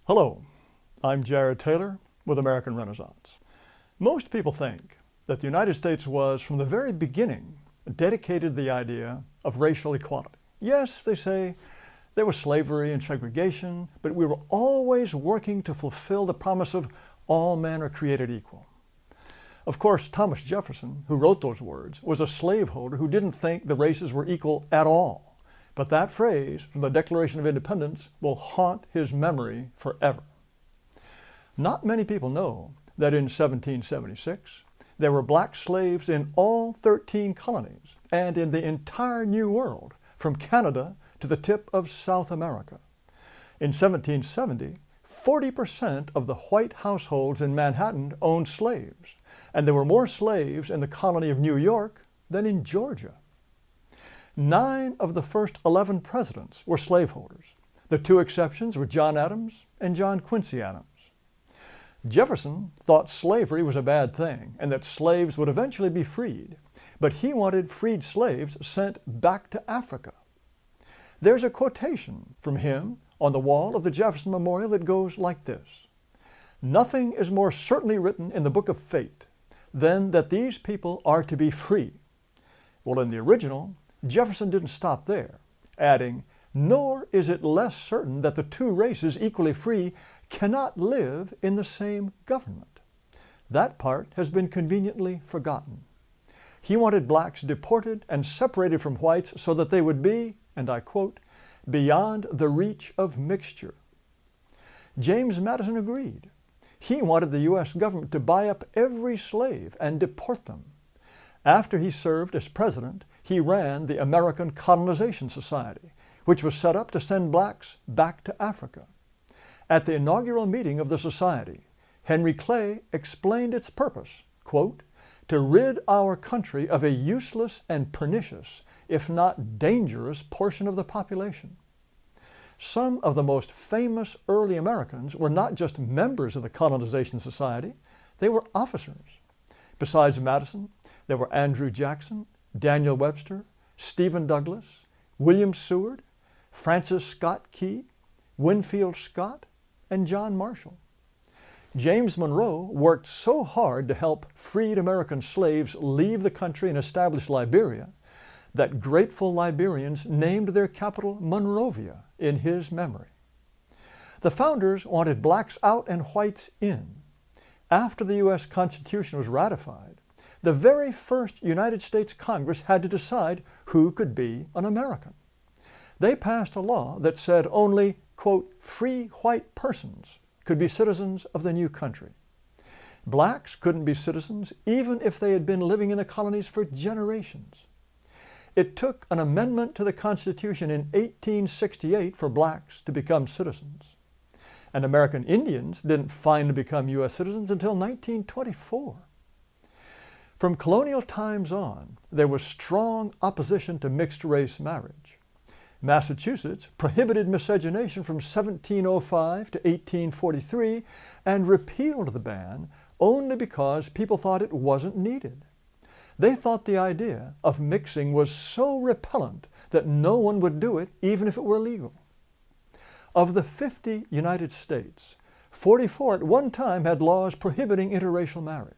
Hello, I'm Jared Taylor with American Renaissance. Most people think that the United States was, from the very beginning, dedicated to the idea of racial equality. Yes, they say, there was slavery and segregation, but we were always working to fulfill the promise of all men are created equal. Of course, Thomas Jefferson, who wrote those words, was a slaveholder who didn't think the races were equal at all. But that phrase from the Declaration of Independence will haunt his memory forever. Not many people know that in 1776, there were black slaves in all 13 colonies and in the entire New World, from Canada to the tip of South America. In 1770, 40% of the white households in Manhattan owned slaves, and there were more slaves in the colony of New York than in Georgia. 9 of the first 11 presidents were slaveholders. The 2 exceptions were John Adams and John Quincy Adams. Jefferson thought slavery was a bad thing and that slaves would eventually be freed, but he wanted freed slaves sent back to Africa. There's a quotation from him on the wall of the Jefferson Memorial that goes like this: "Nothing is more certainly written in the book of fate than that these people are to be free." Well, in the original, Jefferson didn't stop there, adding, "Nor is it less certain that the 2 races equally free cannot live in the same government." That part has been conveniently forgotten. He wanted blacks deported and separated from whites so that they would be, and I quote, "beyond the reach of mixture." James Madison agreed. He wanted the U.S. government to buy up every slave and deport them. After he served as president, he ran the American Colonization Society, which was set up to send blacks back to Africa. At the inaugural meeting of the society, Henry Clay explained its purpose, quote, "to rid our country of a useless and pernicious, if not dangerous, portion of the population." Some of the most famous early Americans were not just members of the Colonization Society, they were officers. Besides Madison, there were Andrew Jackson, Daniel Webster, Stephen Douglas, William Seward, Francis Scott Key, Winfield Scott, and John Marshall. James Monroe worked so hard to help freed American slaves leave the country and establish Liberia that grateful Liberians named their capital Monrovia in his memory. The founders wanted blacks out and whites in. After the U.S. Constitution was ratified, the very first United States Congress had to decide who could be an American. They passed a law that said only, quote, "free white persons" could be citizens of the new country. Blacks couldn't be citizens even if they had been living in the colonies for generations. It took an amendment to the Constitution in 1868 for blacks to become citizens. And American Indians didn't finally become U.S. citizens until 1924. From colonial times on, there was strong opposition to mixed-race marriage. Massachusetts prohibited miscegenation from 1705 to 1843 and repealed the ban only because people thought it wasn't needed. They thought the idea of mixing was so repellent that no one would do it even if it were legal. Of the 50 United States, 44 at one time had laws prohibiting interracial marriage.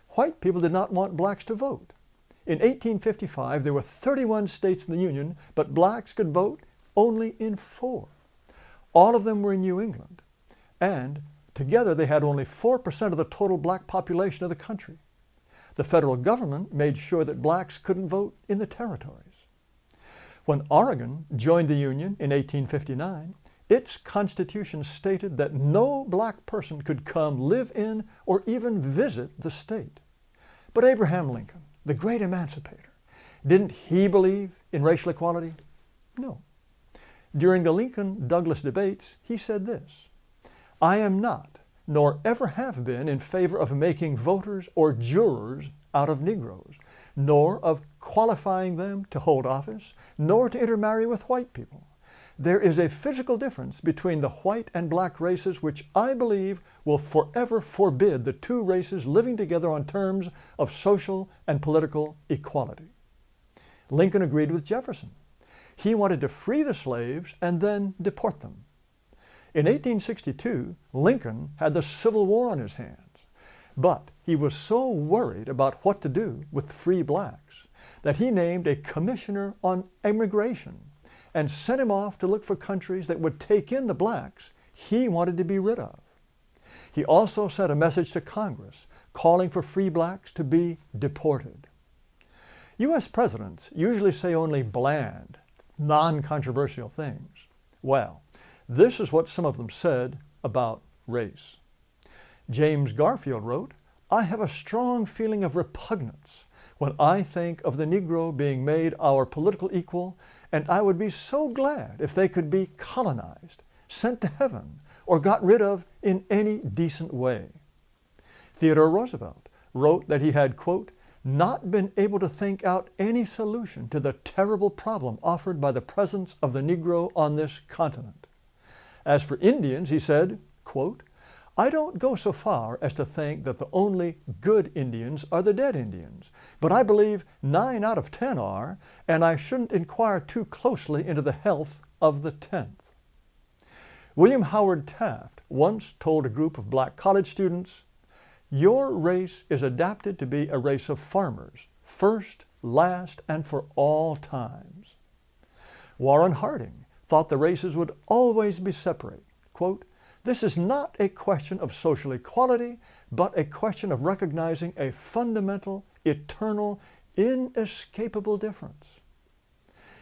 White people did not want blacks to vote. In 1855, there were 31 states in the Union, but blacks could vote only in 4. All of them were in New England, and together they had only 4% of the total black population of the country. The federal government made sure that blacks couldn't vote in the territories. When Oregon joined the Union in 1859, its constitution stated that no black person could come live in or even visit the state. But Abraham Lincoln, the great emancipator, didn't he believe in racial equality? No. During the Lincoln-Douglas debates, he said this: "I am not, nor ever have been, in favor of making voters or jurors out of Negroes, nor of qualifying them to hold office, nor to intermarry with white people. There is a physical difference between the white and black races which I believe will forever forbid the 2 races living together on terms of social and political equality." Lincoln agreed with Jefferson. He wanted to free the slaves and then deport them. In 1862, Lincoln had the Civil War on his hands, but he was so worried about what to do with free blacks that he named a commissioner on immigration and sent him off to look for countries that would take in the blacks he wanted to be rid of. He also sent a message to Congress calling for free blacks to be deported. U.S. presidents usually say only bland, non-controversial things. Well, this is what some of them said about race. James Garfield wrote, "I have a strong feeling of repugnance when I think of the Negro being made our political equal, and I would be so glad if they could be colonized, sent to heaven, or got rid of in any decent way." Theodore Roosevelt wrote that he had, quote, "not been able to think out any solution to the terrible problem offered by the presence of the Negro on this continent." As for Indians, he said, quote, "I don't go so far as to think that the only good Indians are the dead Indians, but I believe 9 out of 10 are, and I shouldn't inquire too closely into the health of the 10th. William Howard Taft once told a group of black college students, "Your race is adapted to be a race of farmers, first, last, and for all times." Warren Harding thought the races would always be separate. Quote, "This is not a question of social equality, but a question of recognizing a fundamental, eternal, inescapable difference."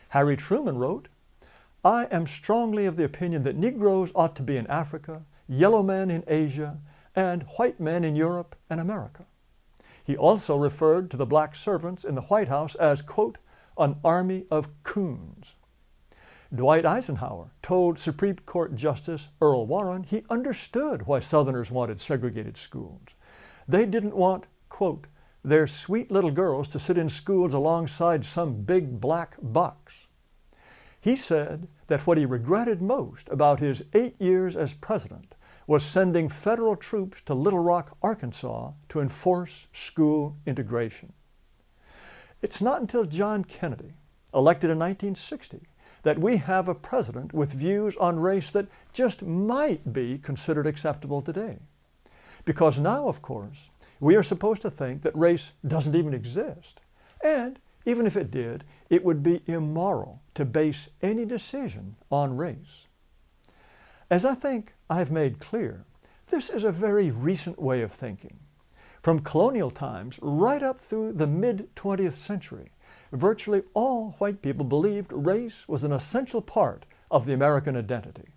Harry Truman wrote, "I am strongly of the opinion that Negroes ought to be in Africa, yellow men in Asia, and white men in Europe and America." He also referred to the black servants in the White House as, quote, "an army of coons." Dwight Eisenhower told Supreme Court Justice Earl Warren he understood why Southerners wanted segregated schools. They didn't want, quote, "their sweet little girls to sit in schools alongside some big black bucks." He said that what he regretted most about his 8 years as president was sending federal troops to Little Rock, Arkansas to enforce school integration. It's not until John Kennedy, elected in 1960, that we have a president with views on race that just might be considered acceptable today. Because now, of course, we are supposed to think that race doesn't even exist. And even if it did, it would be immoral to base any decision on race. As I think I've made clear, this is a very recent way of thinking. From colonial times right up through the mid-20th century, virtually all white people believed race was an essential part of the American identity.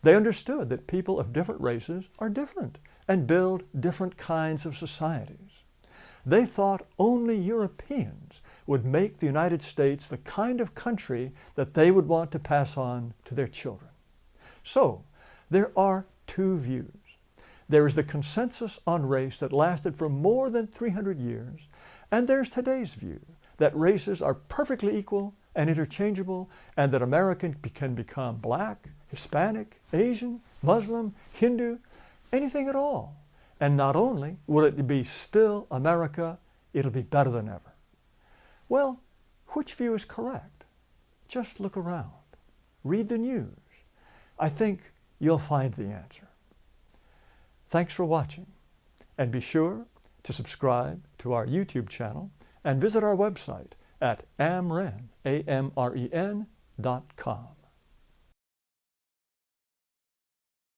They understood that people of different races are different and build different kinds of societies. They thought only Europeans would make the United States the kind of country that they would want to pass on to their children. So, there are two views. There is the consensus on race that lasted for more than 300 years, and there's today's view that races are perfectly equal and interchangeable, and that American can become black, Hispanic, Asian, Muslim, Hindu, anything at all. And not only will it be still America, it'll be better than ever. Well, which view is correct? Just look around. Read the news. I think you'll find the answer. Thanks for watching, and be sure to subscribe to our YouTube channel and visit our website at amren.com.